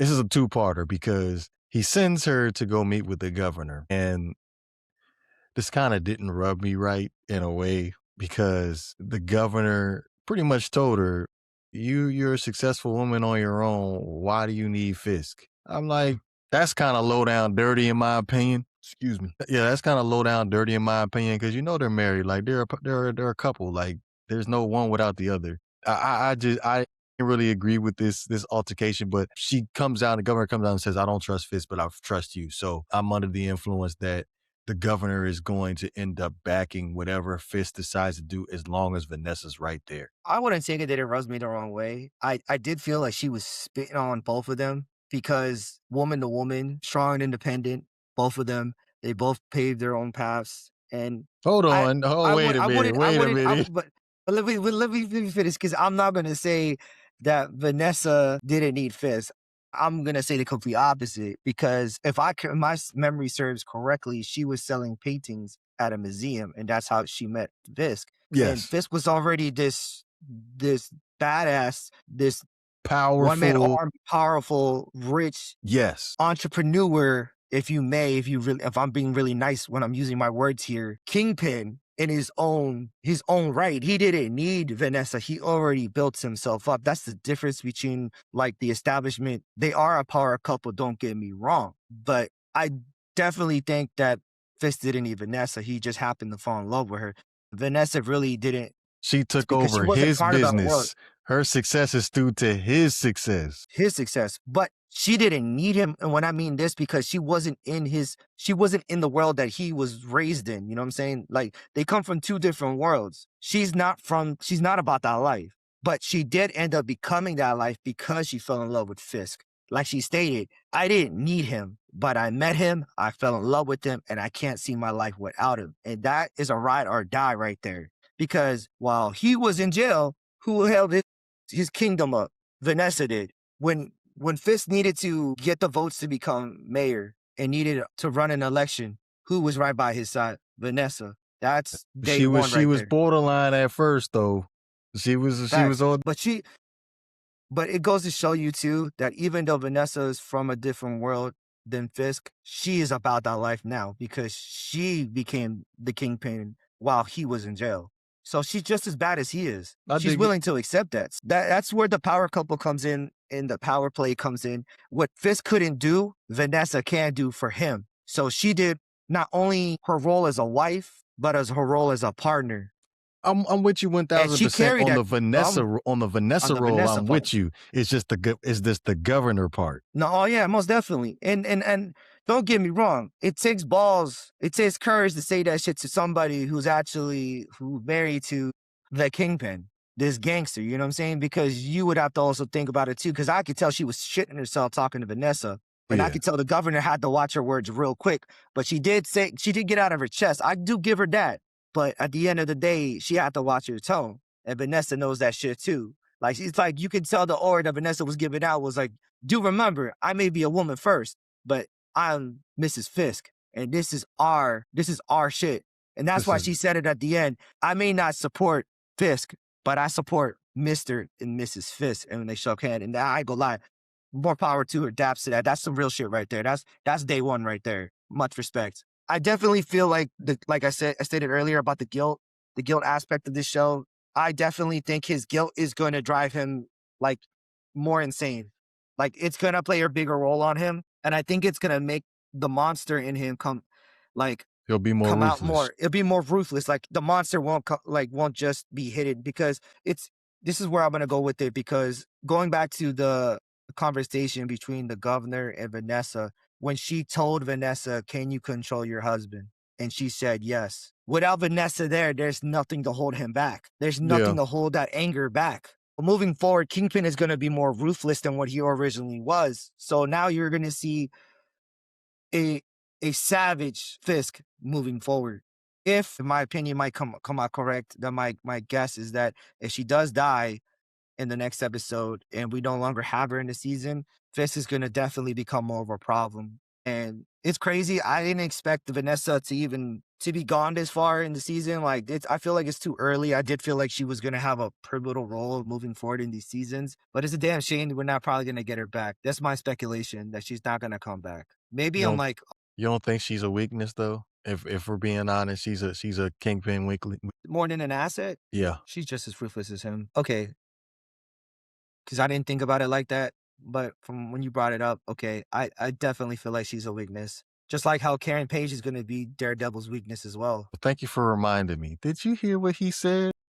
this is a two-parter because he sends her to go meet with the governor, and this kind of didn't rub me right in a way because the governor pretty much told her, you're a successful woman on your own. Why do you need Fisk? I'm like, that's kind of low down dirty in my opinion. Excuse me. Yeah, that's kind of low down dirty in my opinion because they're married. Like they're a couple. Like there's no one without the other. I didn't really agree with this altercation, but she comes out, the governor comes out and says, I don't trust Fisk, but I trust you. So I'm under the influence that the governor is going to end up backing whatever Fisk decides to do as long as Vanessa's right there. I wouldn't take it that it rubs me the wrong way. I did feel like she was spitting on both of them because woman to woman, strong and independent, both of them, they both paved their own paths. And Hold I, on. Oh, I wait would, a I minute. wouldn't, I Wait a wouldn't, I, minute. but let me finish because I'm not going to say that Vanessa didn't need Fisk. I'm going to say the complete opposite because if my memory serves correctly, she was selling paintings at a museum and that's how she met Fisk. And Yes. Fisk was already this badass, this one man Powerful. army, powerful, rich Yes. entrepreneur, if you may, if I'm being really nice when I'm using my words here, kingpin in his own right. He didn't need Vanessa. He already built himself up. That's the difference between like the establishment. They are a power couple, don't get me wrong. But I definitely think that Fisk didn't need Vanessa. He just happened to fall in love with her. Vanessa really didn't She took because she over wasn't his part of that world. business. Her success is due to his success. His success, but she didn't need him. And when I mean this, because she wasn't in the world that he was raised in. You know what I'm saying? Like they come from two different worlds. She's not about that life, but she did end up becoming that life because she fell in love with Fisk. Like she stated, I didn't need him, but I met him. I fell in love with him and I can't see my life without him. And that is a ride or die right there. Because while he was in jail, who held his kingdom up? Vanessa did. When Fisk needed to get the votes to become mayor and needed to run an election, who was right by his side? Vanessa. That's day one She right was there. borderline at first though. She was Facts. on. But it goes to show you too that even though Vanessa is from a different world than Fisk, she is about that life now because she became the kingpin while he was in jail. So she's just as bad as he is. I She's dig it. willing to accept that. That's where the power couple comes in and the power play comes in. What Fisk couldn't do, Vanessa can do for him. So she did not only her role as a wife, but as her role as a partner. I'm with you And she 1000% carried that on the on Vanessa the role. Vanessa I'm part. with you. It's just it's just the governor part. No, oh yeah, most definitely. And don't get me wrong. It takes balls. It takes courage to say that shit to somebody who's married to the kingpin, this gangster. You know what I'm saying? Because you would have to also think about it too. Because I could tell she was shitting herself talking to Vanessa, and I Yeah. could tell the governor had to watch her words real quick. But she did get out of her chest. I do give her that. But at the end of the day, she had to watch her tone, and Vanessa knows that shit too. Like it's like you could tell the aura that Vanessa was giving out was like, do remember, I may be a woman first, but I'm Mrs. Fisk, and this is our shit. And that's This why is she said it at the end. I may not support Fisk, but I support Mr. and Mrs. Fisk. And when they shook hands, and I ain't gonna lie, more power to her, daps to that. That's some real shit right there. That's day one right there. Much respect. I definitely feel like like I stated earlier about the guilt aspect of this show. I definitely think his guilt is going to drive him like more insane. Like it's going to play a bigger role on him. And I think it's going to make the monster in him like he'll be more come out ruthless. more. It'll be more ruthless. Like the monster won't just be hidden because this is where I'm going to go with it because going back to the conversation between the governor and Vanessa, when she told Vanessa, can you control your husband? And she said yes. Without Vanessa there's nothing to hold him back. There's Yeah. nothing to hold that anger back. Moving forward, Kingpin is going to be more ruthless than what he originally was. So now you're going to see a a savage Fisk moving forward. If, in my opinion, might come out correct, then my guess is that if she does die in the next episode and we no longer have her in the season, Fisk is going to definitely become more of a problem. And it's crazy. I didn't expect Vanessa to even to be gone this far in the season. Like it's I feel like it's too early. I did feel like she was gonna have a pivotal role moving forward in these seasons. But it's a damn shame we're not probably gonna get her back. That's my speculation that she's not gonna come back. Maybe You I'm don't like you don't think she's a weakness though? If we're being honest, she's a kingpin weekly. more than an asset. Yeah. She's just as ruthless as him. Okay, because I didn't think about it like that. But from when you brought it up, okay, I definitely feel like she's a weakness. Just like how Karen Page is gonna be Daredevil's weakness as well. Thank you for reminding me. Did you hear what he said?